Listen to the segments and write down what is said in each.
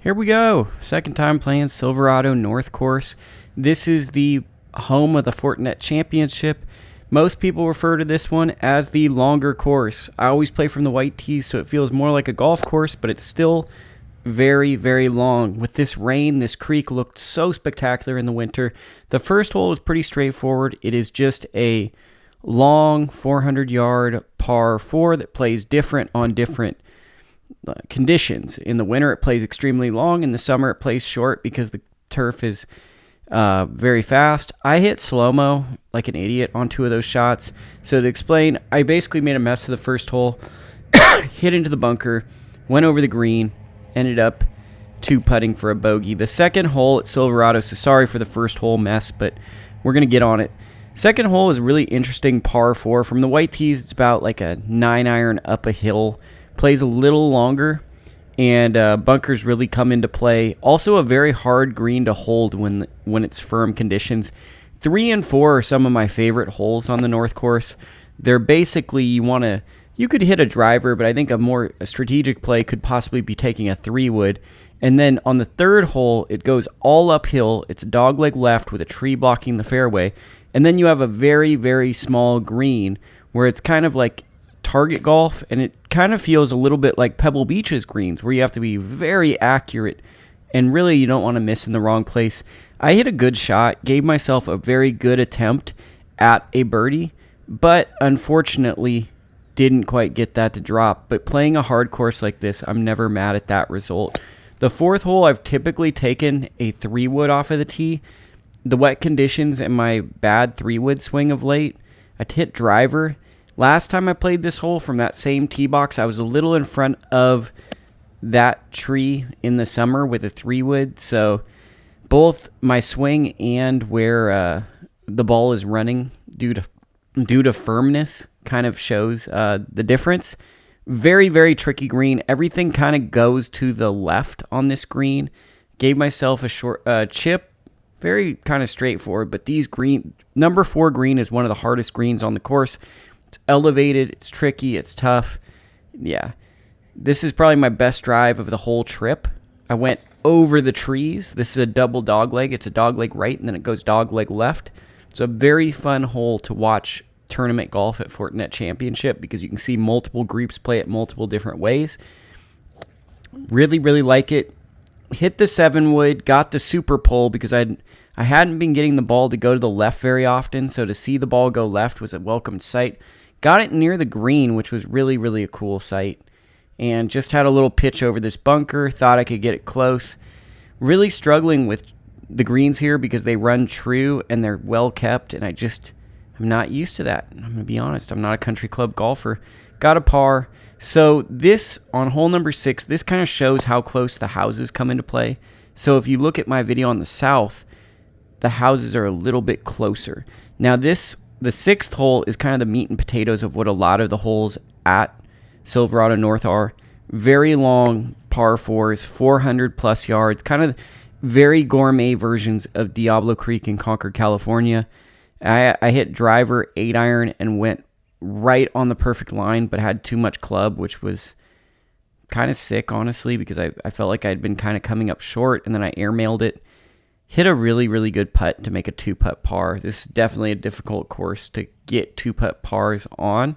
Here we go. Second time playing Silverado North Course. This is the home of the Fortinet Championship. Most people refer to this one as the longer course. I always play from the white tees, so it feels more like a golf course, but it's still very, very long. With this rain, this creek looked so spectacular in the winter. The first hole is pretty straightforward. It is just a long 400-yard par 4 that plays different on different conditions. In the winter, it plays extremely long. In the summer, it plays short because the turf is very fast. I hit slow-mo like an idiot on two of those shots. So to explain, I basically made a mess of the first hole, hit into the bunker, went over the green, ended up two-putting for a bogey. The second hole at Silverado, so sorry for the first hole mess, but we're going to get on it. Second hole is a really interesting par 4. From the white tees, it's about like a 9-iron up a hill. Plays a little longer, and bunkers really come into play. Also a very hard green to hold when it's firm conditions. 3 and 4 are some of my favorite holes on the North Course. They're basically, you could hit a driver, but I think a strategic play could possibly be taking a 3-wood. And then on the third hole, it goes all uphill. It's a dogleg left with a tree blocking the fairway. And then you have a very, very small green where it's kind of like target golf, and it kind of feels a little bit like Pebble Beach's greens, where you have to be very accurate, and really you don't want to miss in the wrong place. I hit a good shot, gave myself a very good attempt at a birdie, but unfortunately didn't quite get that to drop. But playing a hard course like this, I'm never mad at that result. The fourth hole, I've typically taken a 3-wood off of the tee. The wet conditions and my bad 3-wood swing of late, I hit driver. Last time I played this hole from that same tee box, I was a little in front of that tree in the summer with a 3-wood. So both my swing and where the ball is running due to firmness kind of shows the difference. Very, very tricky green. Everything kind of goes to the left on this green. Gave myself a short chip. Very kind of straightforward, but number 4 green is one of the hardest greens on the course. It's elevated, it's tricky, it's tough. Yeah, this is probably my best drive of the whole trip. I went over the trees. This is a double dogleg. It's a dogleg right, and then it goes dogleg left. It's a very fun hole to watch tournament golf at Fortinet Championship because you can see multiple groups play it multiple different ways. Really, really like it. Hit the 7-wood, got the super pull because I hadn't been getting the ball to go to the left very often, so to see the ball go left was a welcome sight. Got it near the green, which was really, really a cool sight. And just had a little pitch over this bunker. Thought I could get it close. Really struggling with the greens here because they run true and they're well kept. And I'm not used to that. I'm going to be honest. I'm not a country club golfer. Got a par. So this, on hole number 6, this kind of shows how close the houses come into play. So if you look at my video on the south, the houses are a little bit closer. Now the 6th hole is kind of the meat and potatoes of what a lot of the holes at Silverado North are. Very long par 4s, 400 plus yards, kind of very gourmet versions of Diablo Creek in Concord, California. I hit driver 8-iron and went right on the perfect line, but had too much club, which was kind of sick, honestly, because I felt like I'd been kind of coming up short, and then I airmailed it. Hit a really, really good putt to make a 2-putt par. This is definitely a difficult course to get 2-putt pars on.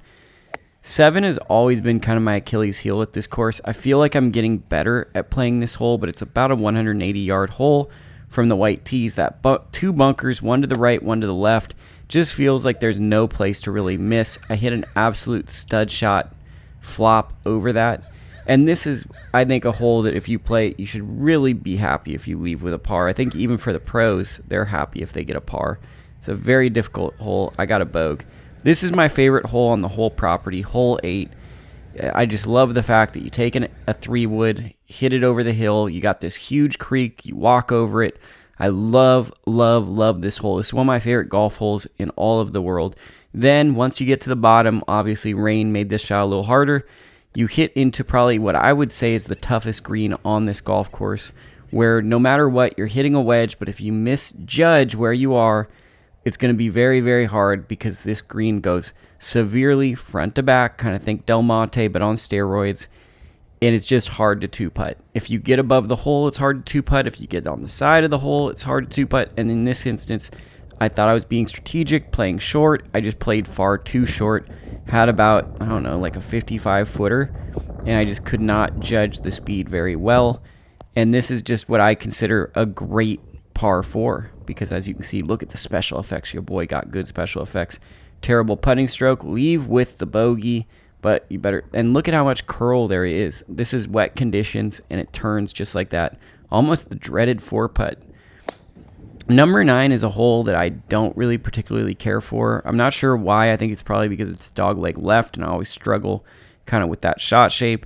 7 has always been kind of my Achilles heel at this course. I feel like I'm getting better at playing this hole, but it's about a 180-yard hole from the white tees. That 2 bunkers, one to the right, one to the left, just feels like there's no place to really miss. I hit an absolute stud shot flop over that. And this is, I think, a hole that if you play it, you should really be happy if you leave with a par. I think even for the pros, they're happy if they get a par. It's a very difficult hole. I got a bogue. This is my favorite hole on the whole property, hole 8. I just love the fact that you take a 3-wood, hit it over the hill. You got this huge creek. You walk over it. I love, love, love this hole. It's one of my favorite golf holes in all of the world. Then once you get to the bottom, obviously rain made this shot a little harder. You hit into probably what I would say is the toughest green on this golf course, where no matter what, you're hitting a wedge, but if you misjudge where you are, it's going to be very, very hard because this green goes severely front to back, kind of think Del Monte, but on steroids. and it's just hard to two-putt. If you get above the hole, it's hard to two-putt. If you get on the side of the hole, it's hard to two-putt. And in this instance, I thought I was being strategic, playing short. I just played far too short. Had about, I don't know, like a 55-footer, and I just could not judge the speed very well. And this is just what I consider a great par 4, because as you can see, look at the special effects. Your boy got good special effects. Terrible putting stroke. Leave with the bogey, but you better, and look at how much curl there is. This is wet conditions, and it turns just like that. Almost the dreaded 4-putt. Number 9 is a hole that I don't really particularly care for. I'm not sure why. I think it's probably because it's dogleg left, and I always struggle kind of with that shot shape.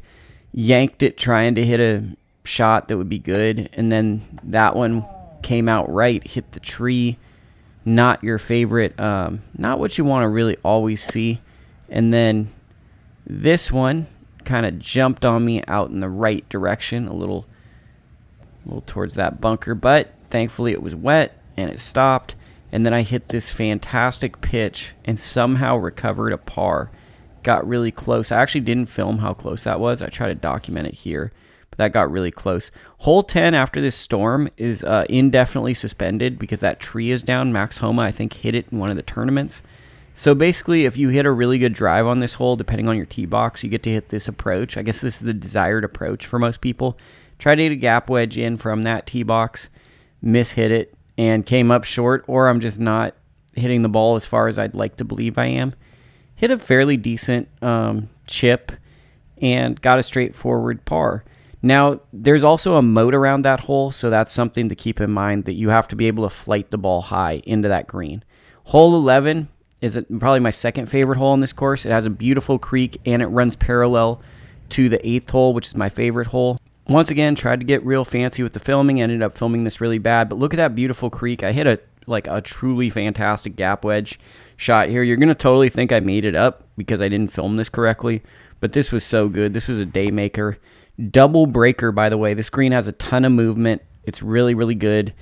Yanked it trying to hit a shot that would be good, and then that one came out right, hit the tree. Not your favorite, not what you want to really always see. And then this one kind of jumped on me out in the right direction, a little towards that bunker, but thankfully it was wet and it stopped. And then I hit this fantastic pitch and somehow recovered a par. Got really close. I actually didn't film how close that was. I try to document it here, but that got really close. Hole 10 after this storm is indefinitely suspended because that tree is down. Max Homa, I think, hit it in one of the tournaments. So basically, if you hit a really good drive on this hole, depending on your tee box, you get to hit this approach. I guess this is the desired approach for most people. Try to hit a gap wedge in from that tee box, mishit it, and came up short, or I'm just not hitting the ball as far as I'd like to believe I am. Hit a fairly decent chip and got a straightforward par. Now, there's also a moat around that hole, so that's something to keep in mind, that you have to be able to flight the ball high into that green. Hole 11 is probably my second favorite hole on this course. It has a beautiful creek, and it runs parallel to the 8th hole, which is my favorite hole. Once again, tried to get real fancy with the filming, ended up filming this really bad, but look at that beautiful creek. I hit a truly fantastic gap wedge shot here. You're going to totally think I made it up because I didn't film this correctly, but this was so good. This was a day maker. Double breaker, by the way. This green has a ton of movement. It's really, really good.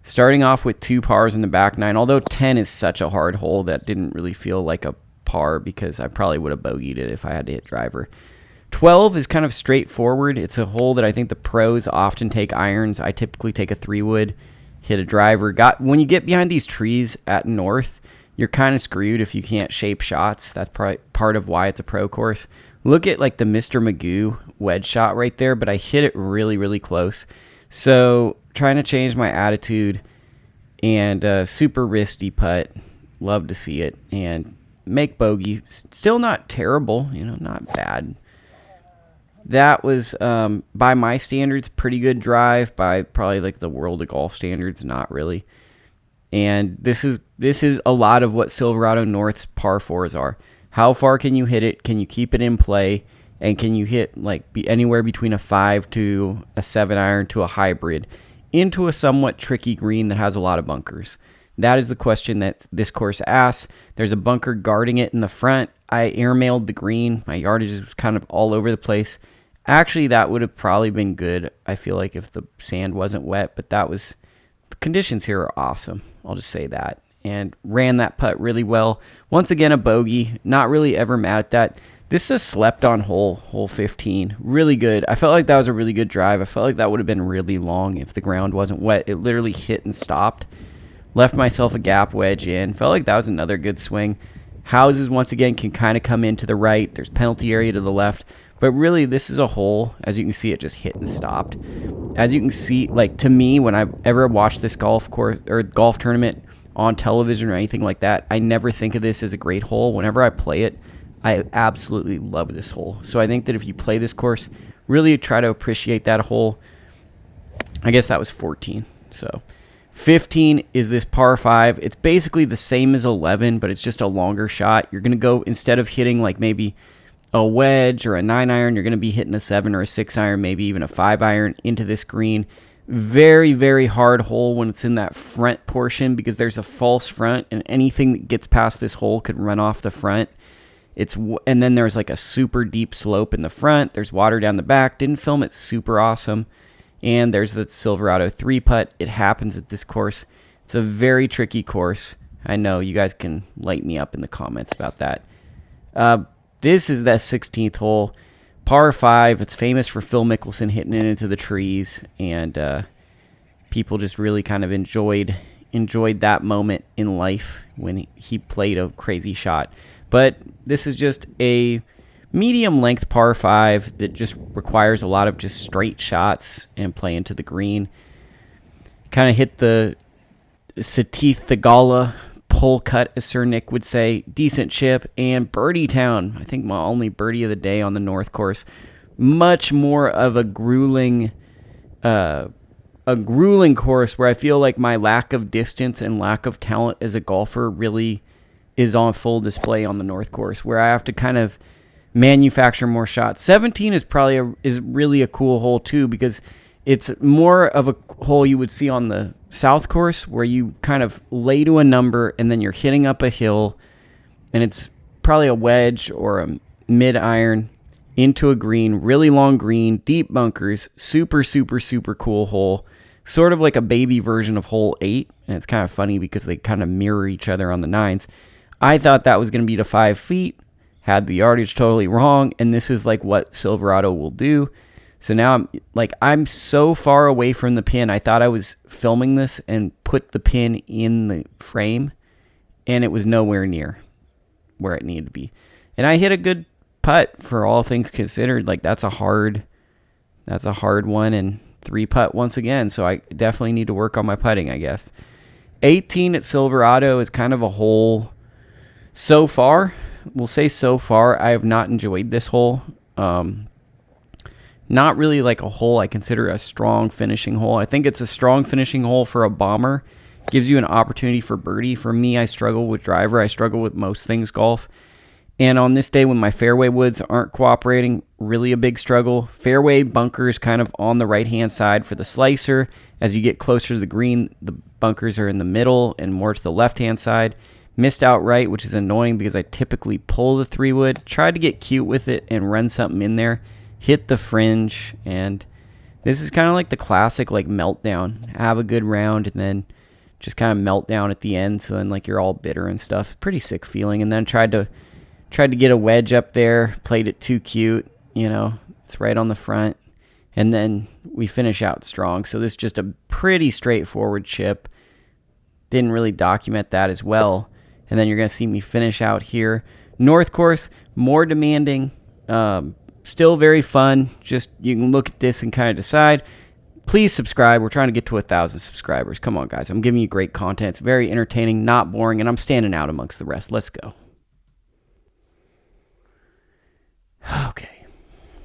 Starting off with 2 pars in the back 9, although 10 is such a hard hole that didn't really feel like a par because I probably would have bogeyed it if I had to hit driver. 12 is kind of straightforward. It's a hole that I think the pros often take irons. I typically take a 3-wood, hit a driver. When you get behind these trees at North, you're kind of screwed if you can't shape shots. That's probably part of why it's a pro course. Look at like the Mr. Magoo wedge shot right there, but I hit it really, really close. So trying to change my attitude, and super wristy putt. Love to see it. And make bogey. Still not terrible, not bad. That was, by my standards, pretty good drive. By probably like the world of golf standards, not really. And this is a lot of what Silverado North's par 4s are. How far can you hit it? Can you keep it in play? And can you hit anywhere between a 5 to a 7 iron to a hybrid into a somewhat tricky green that has a lot of bunkers? That is the question that this course asks. There's a bunker guarding it in the front. I airmailed the green. My yardage was kind of all over the place. Actually, that would have probably been good, I feel like, if the sand wasn't wet. But the conditions here are awesome. I'll just say that. And ran that putt really well. Once again, a bogey. Not really ever mad at that. This is a slept-on hole 15. Really good. I felt like that was a really good drive. I felt like that would have been really long if the ground wasn't wet. It literally hit and stopped. Left myself a gap wedge in. Felt like that was another good swing. Houses, once again, can kind of come in to the right. There's penalty area to the left. But really, this is a hole. As you can see, it just hit and stopped. As you can see, to me, when I ever watched this golf course or golf tournament on television or anything like that, I never think of this as a great hole. Whenever I play it, I absolutely love this hole. So I think that if you play this course, really try to appreciate that hole. I guess that was 14. So 15 is this par 5. It's basically the same as 11, but it's just a longer shot. You're going to go, instead of hitting maybe a wedge or a 9 iron, you're going to be hitting a 7 or a 6 iron, maybe even a 5 iron into this green. Very, very hard hole when it's in that front portion because there's a false front, and anything that gets past this hole could run off the front. And then there's a super deep slope in the front. There's water down the back. Didn't film it super awesome. And there's the Silverado 3-putt. It happens at this course. It's a very tricky course. I know you guys can light me up in the comments about that. This is that 16th hole. par 5. It's famous for Phil Mickelson hitting it into the trees, and people just really kind of enjoyed that moment in life when he played a crazy shot. But this is just a medium length par 5 that just requires a lot of just straight shots and play into the green. Kind of hit the Sattui Winery pull cut, as Sir Nick would say. Decent chip and birdie town. I think my only birdie of the day on the North Course. Much more of a grueling course where I feel like my lack of distance and lack of talent as a golfer really is on full display on the North Course, where I have to kind of manufacture more shots. 17 is really a cool hole too, because it's more of a hole you would see on the South Course, where you kind of lay to a number and then you're hitting up a hill, and it's probably a wedge or a mid-iron into a green, really long green, deep bunkers, super, super, super cool hole. Sort of like a baby version of hole 8, and it's kind of funny because they kind of mirror each other on the 9s. I thought that was going to be to 5 feet, had the yardage totally wrong, and this is like what Silverado will do. So now I'm so far away from the pin. I thought I was filming this and put the pin in the frame, and it was nowhere near where it needed to be. And I hit a good putt for all things considered. Like that's a hard one, and 3-putt once again. So I definitely need to work on my putting, I guess. 18 at Silverado is kind of a hole. So far, we'll say so far, I have not enjoyed this hole. Not really like a hole I consider a strong finishing hole. I think it's a strong finishing hole for a bomber. Gives you an opportunity for birdie. For me, I struggle with driver. I struggle with most things golf. And on this day when my fairway woods aren't cooperating, really a big struggle. Fairway bunkers kind of on the right-hand side for the slicer. As you get closer to the green, the bunkers are in the middle and more to the left-hand side. Missed out right, which is annoying because I typically pull the 3-wood. Tried to get cute with it and run something in there. Hit the fringe, and this is kind of like the classic like meltdown. Have a good round and then just kind of melt down at the end, so then like you're all bitter and stuff. Pretty sick feeling. And then tried to get a wedge up there, played it too cute, it's right on the front, and then we finish out strong. So this is just a pretty straightforward chip. Didn't really document that as well. And then you're going to see me finish out here. North Course, more demanding, still very fun. Just you can look at this and kind of decide. Please subscribe. We're trying to get to 1,000 subscribers. Come on, guys. I'm giving you great content. It's very entertaining, not boring, and I'm standing out amongst the rest. Let's go. Okay.